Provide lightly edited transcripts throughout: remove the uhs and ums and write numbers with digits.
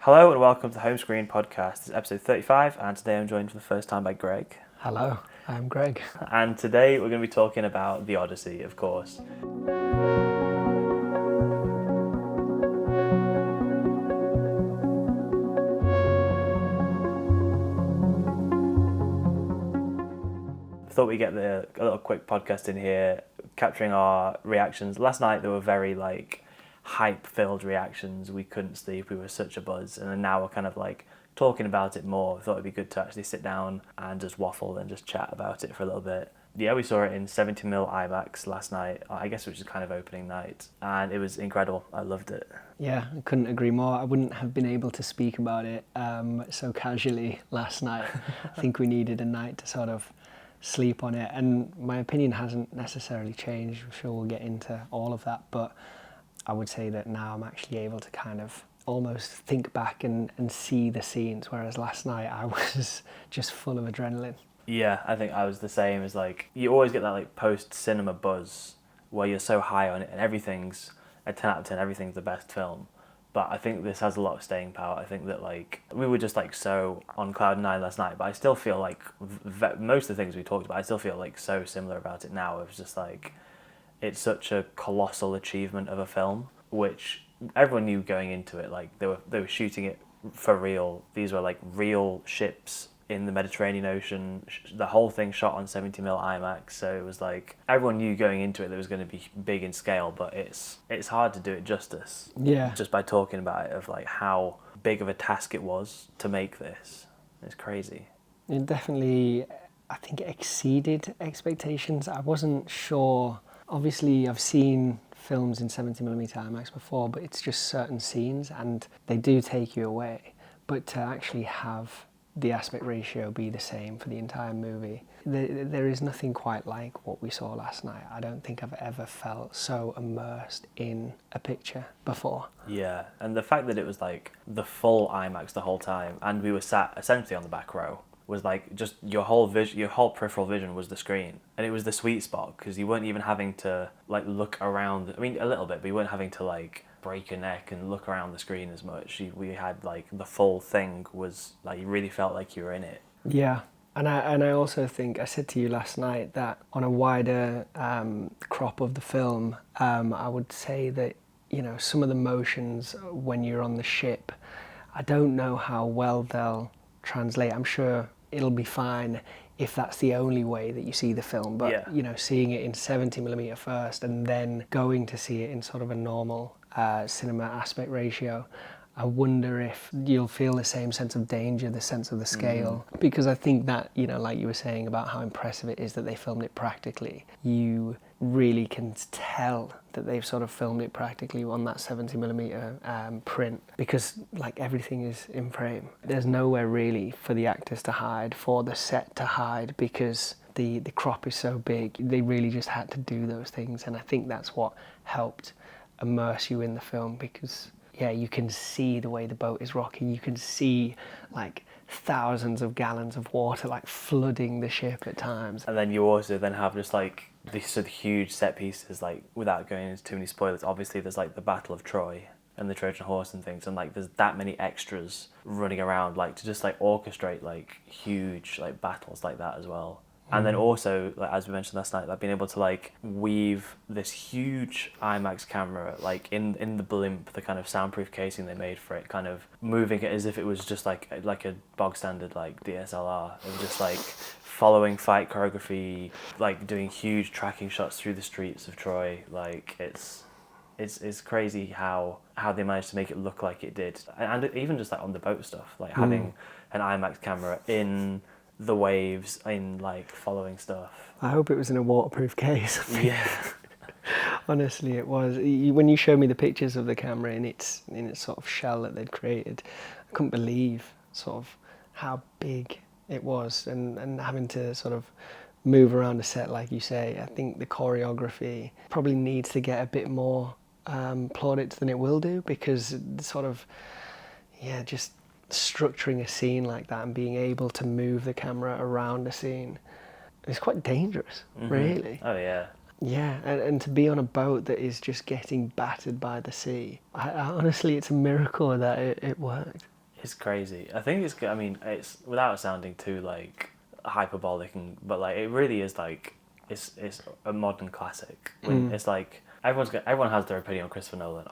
Hello and welcome to the Home Screen Podcast. This is episode 35 and today I'm joined for the first time by Greg. Hello, I'm Greg. And today we're going to be talking about the Odyssey, of course. I thought we'd get a little quick podcast in here, capturing our reactions. Last night there were very hype-filled reactions. We couldn't sleep, we were such a buzz, and then now we're kind of talking about it more. I thought it'd be good to actually sit down and just waffle and just chat about it for a little bit. Yeah, we saw it in 70mm IMAX last night, I guess, which is kind of opening night, and it was incredible. I loved it. Yeah, I couldn't agree more. I wouldn't have been able to speak about it so casually last night. I think we needed a night to sort of sleep on it, and my opinion hasn't necessarily changed. I'm sure we'll get into all of that, but I would say that now I'm actually able to kind of almost think back and see the scenes, whereas last night I was just full of adrenaline. Yeah, I think I was the same. As you always get that post-cinema buzz where you're so high on it and everything's a 10 out of 10, everything's the best film. But I think this has a lot of staying power. I think that we were just so on cloud nine last night, but I still feel most of the things we talked about, I still feel so similar about it now. It was just it's such a colossal achievement of a film, which everyone knew going into it. They were shooting it for real. These were real ships in the Mediterranean Ocean. The whole thing shot on 70mm IMAX, so it was everyone knew going into it that it was going to be big in scale, but it's hard to do it justice. Yeah. Just by talking about it, of how big of a task it was to make this. It's crazy. It definitely, I think, exceeded expectations. I wasn't sure. Obviously, I've seen films in 70mm IMAX before, but it's just certain scenes and they do take you away. But to actually have the aspect ratio be the same for the entire movie, there is nothing quite like what we saw last night. I don't think I've ever felt so immersed in a picture before. Yeah, and the fact that it was the full IMAX the whole time, and we were sat essentially on the back row, was just your whole peripheral vision was the screen, and it was the sweet spot because you weren't even having to look around. I mean, a little bit, but you weren't having to break your neck and look around the screen as much. We had the full thing was you really felt like you were in it. Yeah, and I also think I said to you last night that on a wider crop of the film, I would say that some of the motions when you're on the ship, I don't know how well they'll translate. I'm sure it'll be fine if that's the only way that you see the film, but yeah. Seeing it in 70mm first and then going to see it in sort of a normal cinema aspect ratio, I wonder if you'll feel the same sense of danger, the sense of the scale, because I think that, like you were saying about how impressive it is that they filmed it practically, you really can tell that they've sort of filmed it practically on that 70mm print, because everything is in frame. There's nowhere really for the actors to hide, for the set to hide, because the crop is so big. They really just had to do those things, and I think that's what helped immerse you in the film, because you can see the way the boat is rocking. You can see thousands of gallons of water flooding the ship at times. And then you also then have just these sort of huge set pieces, without going into too many spoilers. Obviously there's the Battle of Troy and the Trojan Horse and things, and there's that many extras running around to just orchestrate huge battles like that as well. And then also, as we mentioned last night, being able to weave this huge IMAX camera in the blimp, the kind of soundproof casing they made for it, kind of moving it as if it was just like a bog standard DSLR, and just following fight choreography, doing huge tracking shots through the streets of Troy. It's crazy how they managed to make it look like it did, and even just on the boat stuff, having an IMAX camera in the waves in following stuff. I hope it was in a waterproof case. Yeah. Honestly, it was. When you showed me the pictures of the camera in its sort of shell that they'd created, I couldn't believe sort of how big it was, and having to sort of move around a set like you say. I think the choreography probably needs to get a bit more plaudits than it will do, because sort of just structuring a scene like that and being able to move the camera around a scene is quite dangerous, really. Oh yeah. Yeah, and to be on a boat that is just getting battered by the sea, I honestly, it's a miracle that it worked. It's crazy. I think it's. I mean, it's without sounding too like hyperbolic, but like it really is like it's a modern classic. When it's like everyone has their opinion on Christopher Nolan.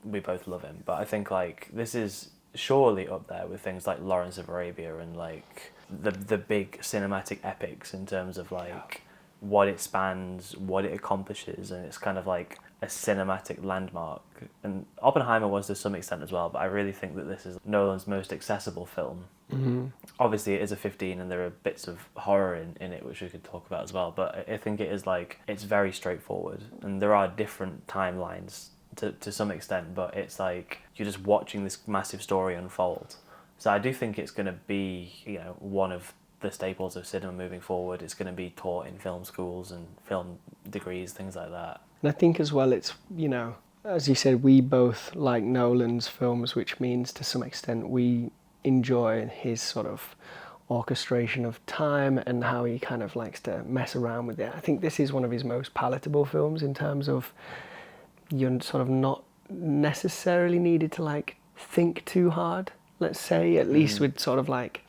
We both love him, but I think like this is surely up there with things like Lawrence of Arabia and like the big cinematic epics in terms of like what it spans, what it accomplishes, and it's kind of like a cinematic landmark. And Oppenheimer was to some extent as well, but I really think that this is Nolan's most accessible film. Mm-hmm. Obviously, it is a 15, and there are bits of horror in it which we could talk about as well. But I think it is like it's very straightforward, and there are different timelines to some extent, but it's like you're just watching this massive story unfold. So I do think it's going to be, you know, one of the staples of cinema moving forward. It's going to be taught in film schools and film degrees, things like that. And I think as well, it's, you know, as you said, we both like Nolan's films, which means to some extent we enjoy his sort of orchestration of time and how he kind of likes to mess around with it. I think this is one of his most palatable films in terms of you're sort of not necessarily needed to like think too hard, let's say, at least with sort of like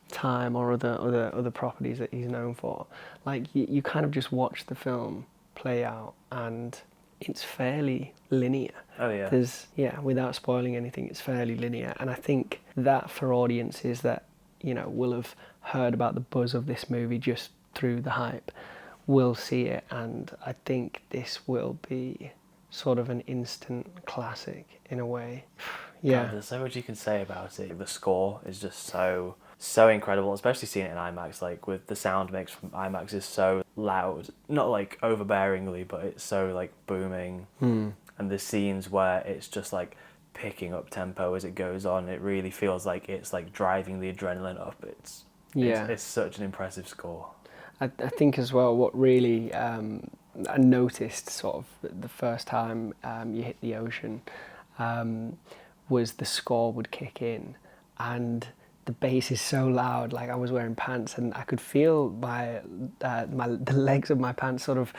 time or other properties that he's known for. Like you kind of just watch the film play out and it's fairly linear. Oh yeah. Without spoiling anything, it's fairly linear. And I think that for audiences that, you know, will have heard about the buzz of this movie just through the hype, will see it, and I think this will be sort of an instant classic in a way. Yeah. God, there's so much you can say about it. The score is just so incredible, especially seeing it in IMAX. Like with the sound mix from IMAX is so loud, not like overbearingly, but it's so like booming. And the scenes where it's just like picking up tempo as it goes on, it really feels like it's like driving the adrenaline up. It's such an impressive score. I think as well what really I noticed sort of the first time you hit the ocean was the score would kick in, and the bass is so loud. Like I was wearing pants and I could feel the legs of my pants sort of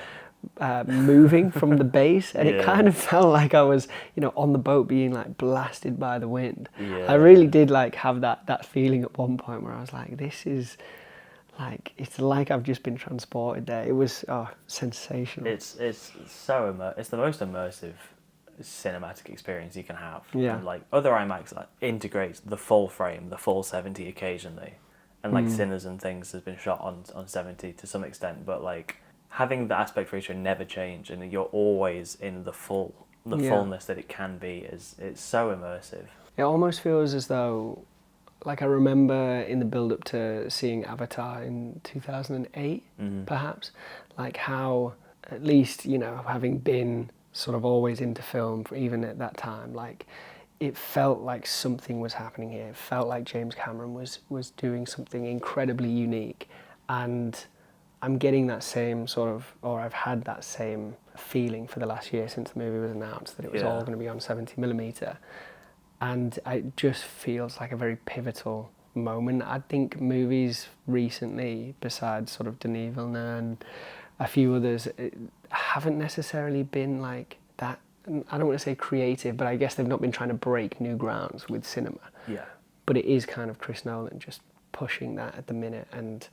moving from the bass, and it kind of felt like I was, you know, on the boat being like blasted by the wind. I really did like have that feeling at one point where I was like, this is like, it's like I've just been transported there. It was sensational. It's it's the most immersive cinematic experience you can have. Yeah. And like other IMAX integrates the full frame, the full 70 occasionally, and like Sinners and things has been shot on 70 to some extent, but like having the aspect ratio never change and you're always in the fullness that it can be it's so immersive. It almost feels as though, like I remember in the build-up to seeing Avatar in 2008, perhaps, like how, at least, you know, having been sort of always into film, even at that time, like it felt like something was happening here. It felt like James Cameron was doing something incredibly unique, and I'm getting that same sort of, or I've had that same feeling for the last year since the movie was announced, that it was all going to be on 70mm. And it just feels like a very pivotal moment. I think movies recently, besides sort of Denis Villeneuve and a few others, haven't necessarily been like that. I don't want to say creative, but I guess they've not been trying to break new grounds with cinema. Yeah. But it is kind of Chris Nolan just pushing that at the minute, and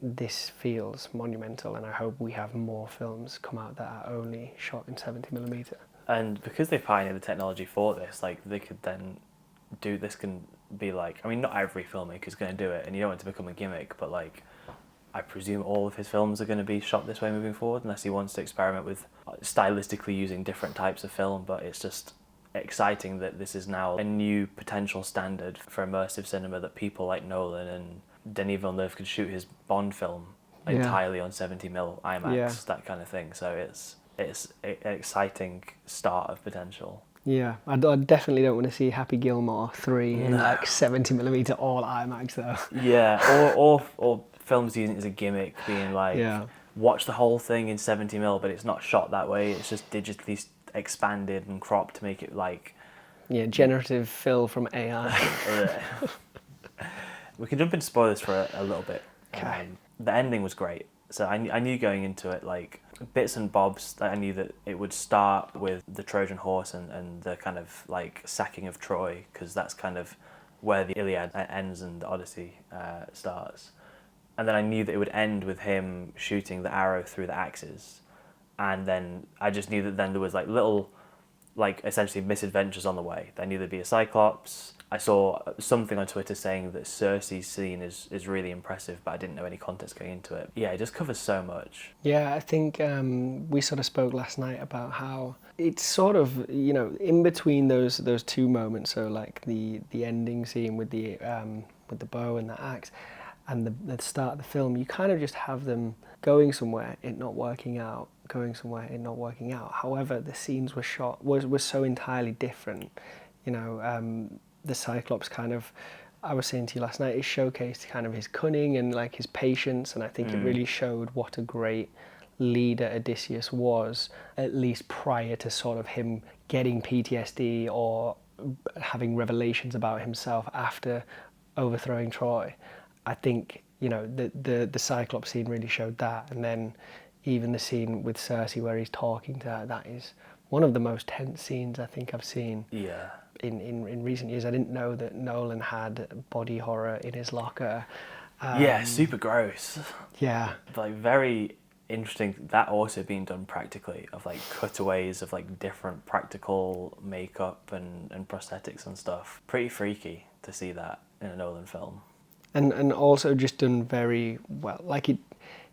this feels monumental, and I hope we have more films come out that are only shot in 70mm. And because they pioneered the technology for this, like they could then do this. Can be like, I mean, not every filmmaker's going to do it, and you don't want it to become a gimmick, but like I presume all of his films are going to be shot this way moving forward, unless he wants to experiment with stylistically using different types of film. But it's just exciting that this is now a new potential standard for immersive cinema, that people like Nolan and Denis Villeneuve could shoot his Bond film entirely on 70mm IMAX, that kind of thing. So it's an exciting start of potential. Yeah, I definitely don't want to see Happy Gilmore 3 in like 70mm all IMAX though. Yeah, or films using it as a gimmick, being like, watch the whole thing in 70mm, but it's not shot that way. It's just digitally expanded and cropped to make it like... Yeah, generative fill from AI. We can jump into spoilers for a little bit. Okay. The ending was great. So I knew going into it, like, bits and bobs, that I knew that it would start with the Trojan horse and the kind of, like, sacking of Troy, because that's kind of where the Iliad ends and the Odyssey starts. And then I knew that it would end with him shooting the arrow through the axes. And then I just knew that then there was like little, like essentially misadventures on the way. I knew there'd be a Cyclops. I saw something on Twitter saying that Cersei's scene is really impressive, but I didn't know any context going into it. Yeah, it just covers so much. Yeah, I think we sort of spoke last night about how it's sort of, you know, in between those two moments, so like the ending scene with the bow and the axe and the start of the film, you kind of just have them going somewhere, it not working out, going somewhere, it not working out. However, the scenes were shot, were so entirely different. You know, the Cyclops kind of, I was saying to you last night, it showcased kind of his cunning and like his patience, and I think it really showed what a great leader Odysseus was, at least prior to sort of him getting PTSD or having revelations about himself after overthrowing Troy. I think, you know, the Cyclops scene really showed that, and then even the scene with Cersei where he's talking to her, that is one of the most tense scenes I think I've seen. Yeah. In recent years. I didn't know that Nolan had body horror in his locker. Yeah, super gross. Yeah. Like very interesting, that also being done practically, of like cutaways of like different practical makeup and prosthetics and stuff. Pretty freaky to see that in a Nolan film. And also just done very well. Like it,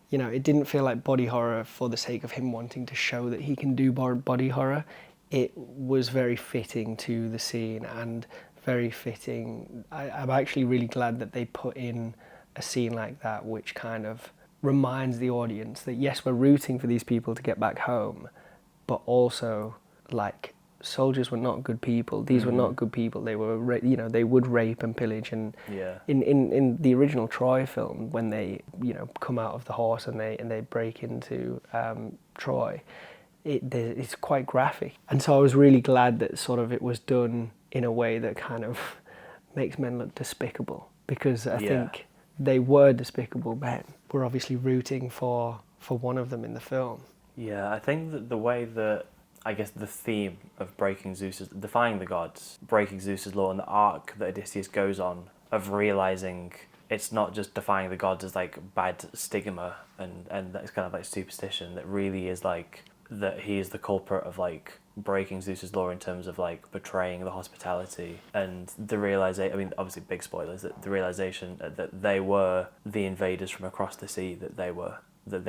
you know, it didn't feel like body horror for the sake of him wanting to show that he can do body horror. It was very fitting to the scene and very fitting. I'm actually really glad that they put in a scene like that, which kind of reminds the audience that yes, we're rooting for these people to get back home, but also like soldiers were not good people. These were not good people. They were, you know, they would rape and pillage. And in the original Troy film, when they, you know, come out of the horse and they break into Troy, it's quite graphic. And so I was really glad that sort of it was done in a way that kind of makes men look despicable, because I think they were despicable men. We're obviously rooting for one of them in the film. Yeah, I think that the way that, I guess the theme of defying the gods, breaking Zeus's law, and the arc that Odysseus goes on of realizing it's not just defying the gods as like bad stigma and that's kind of like superstition, that really is like that he is the culprit of like breaking Zeus's law in terms of like betraying the hospitality, and the realization, I mean obviously big spoilers, that the realization that they were the invaders from across the sea that they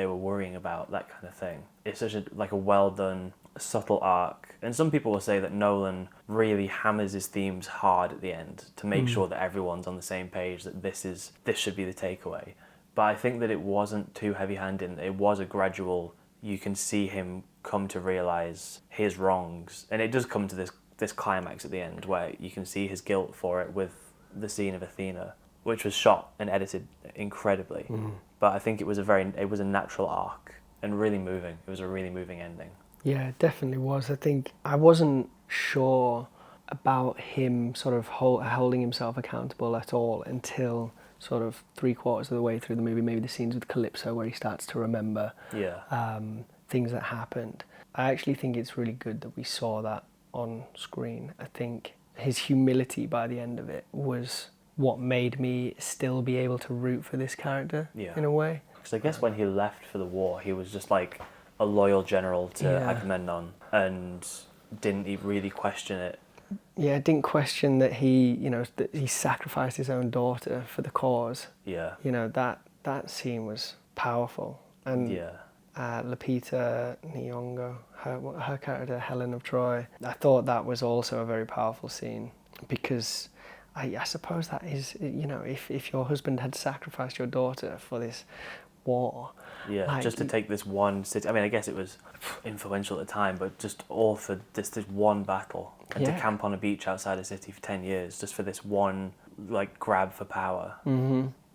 were worrying about, that kind of thing. It's such a like a well done subtle arc, and some people will say that Nolan really hammers his themes hard at the end to make sure that everyone's on the same page, that this should be the takeaway. But I think that it wasn't too heavy-handed. It was a gradual, you can see him come to realize his wrongs, and it does come to this climax at the end where you can see his guilt for it with the scene of Athena, which was shot and edited incredibly. But I think it was a natural arc and really moving. It was a really moving ending. Yeah, it definitely was. I think I wasn't sure about him sort of holding himself accountable at all until sort of 3/4 of the way through the movie, maybe the scenes with Calypso where he starts to remember things that happened. I actually think it's really good that we saw that on screen. I think his humility by the end of it was what made me still be able to root for this character in a way. Because I guess when he left for the war, he was just like a loyal general to Agamemnon and didn't really question it. Yeah, didn't question that he, you know, that he sacrificed his own daughter for the cause. Yeah. You know, that scene was powerful. And Lupita Nyong'o, her character Helen of Troy, I thought that was also a very powerful scene, because I suppose that is, you know, if your husband had sacrificed your daughter for this war. Yeah, like, just to take this one city. I mean, I guess it was influential at the time, but just all for this one battle, and to camp on a beach outside a city for 10 years just for this one like grab for power.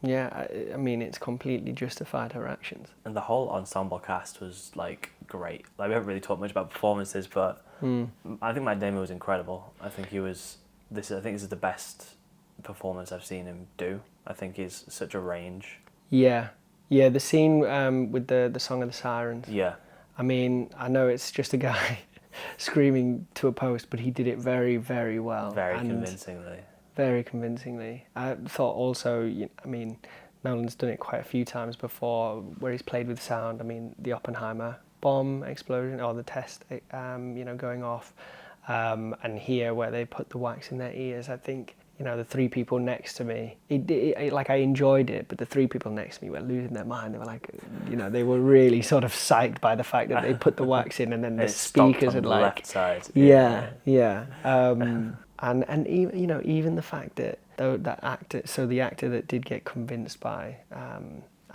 Yeah, I mean, it's completely justified her actions. And the whole ensemble cast was like great. Like, we haven't really talked much about performances, but I think Matt Damon was incredible. I think this is the best performance I've seen him do. I think he's such a range. Yeah, the scene with the Song of the Sirens. Yeah. I mean, I know it's just a guy screaming to a post, but he did it very, very well. Very convincingly. very convincingly. I thought also, I mean, Nolan's done it quite a few times before where he's played with sound. I mean, the Oppenheimer bomb explosion or the test, going off. And here where they put the wax in their ears, I think, the three people next to me, like I enjoyed it, but the three people next to me were losing their mind. They were like, they were really sort of psyched by the fact that they put the wax in and then the speakers had the like, left side. yeah. And even the fact that that actor, so the actor that did get convinced by,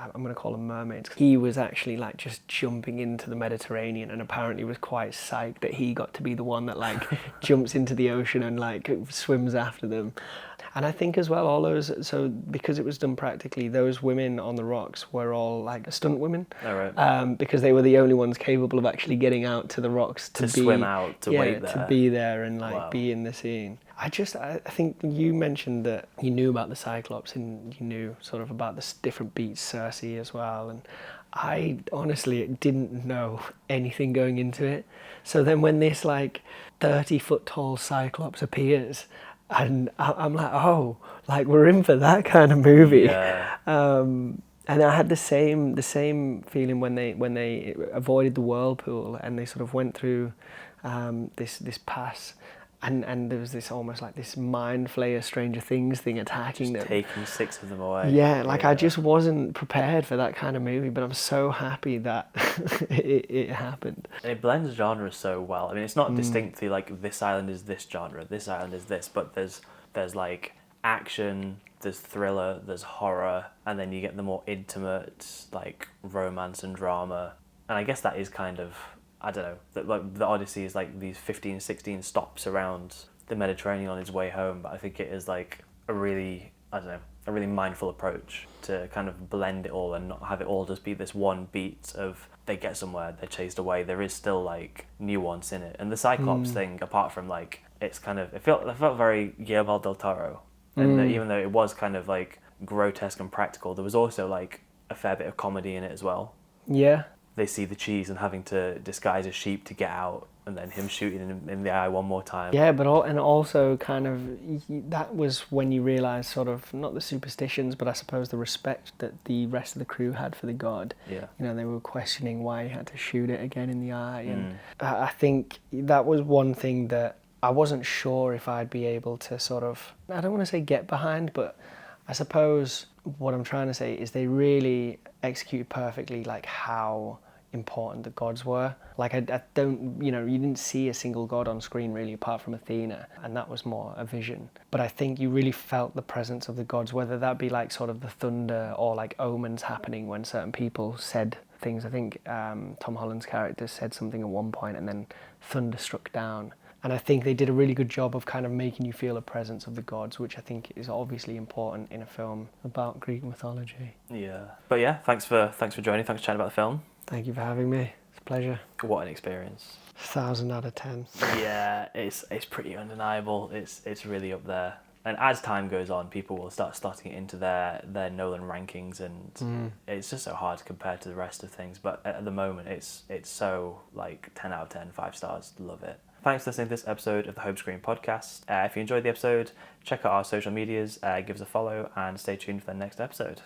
I'm going to call them mermaids, he was actually like just jumping into the Mediterranean and apparently was quite psyched that he got to be the one that like jumps into the ocean and like swims after them. And I think as well, all those, so because it was done practically, those women on the rocks were all like stunt women. Oh, right. Because they were the only ones capable of actually getting out to the rocks to swim out, to wait there. To be there and like be in the scene. I think you mentioned that you knew about the Cyclops and you knew sort of about the different beats, Circe as well. And I honestly didn't know anything going into it. So then when this like 30-foot tall Cyclops appears, and I'm like, oh, like we're in for that kind of movie. Yeah. And I had the same feeling when they avoided the whirlpool and they sort of went through this pass, and there was this almost like this mind flayer Stranger Things thing attacking them, taking 6 of them away. Yeah, like I just wasn't prepared for that kind of movie, but I'm so happy that it happened. And it blends genres so well. I mean, it's not distinctly like this island is this genre, this island is this, but there's like action, there's thriller, there's horror, and then you get the more intimate like romance and drama. And I guess that is kind of, I don't know, like the Odyssey is like these 15, 16 stops around the Mediterranean on its way home, but I think it is like a really mindful approach to kind of blend it all and not have it all just be this one beat of they get somewhere, they're chased away. There is still like nuance in it. And the Cyclops thing, apart from like, it's kind of, it felt very Guillermo del Toro. And even though it was kind of like grotesque and practical, there was also like a fair bit of comedy in it as well. Yeah. They see the cheese and having to disguise as sheep to get out, and then him shooting him in the eye one more time. Yeah, but also kind of that was when you realise sort of not the superstitions, but I suppose the respect that the rest of the crew had for the god. Yeah. They were questioning why he had to shoot it again in the eye, and I think that was one thing that I wasn't sure if I'd be able to sort of, I don't want to say get behind, but I suppose what I'm trying to say is they really executed perfectly like how important the gods were. Like I don't, you didn't see a single god on screen really apart from Athena, and that was more a vision. But I think you really felt the presence of the gods, whether that be like sort of the thunder or like omens happening when certain people said things. I think Tom Holland's character said something at one point and then thunder struck down. And I think they did a really good job of kind of making you feel a presence of the gods, which I think is obviously important in a film about Greek mythology. Yeah. But yeah, thanks for joining. Thanks for chatting about the film. Thank you for having me. It's a pleasure. What an experience. 1,000 out of 10. Yeah, it's pretty undeniable. It's really up there. And as time goes on, people will start slotting it into their Nolan rankings, and it's just so hard to compare to the rest of things. But at the moment, it's so like 10 out of 10, 5 stars. Love it. Thanks for listening to this episode of the Home Screen Podcast. If you enjoyed the episode, check out our social medias, give us a follow, and stay tuned for the next episode.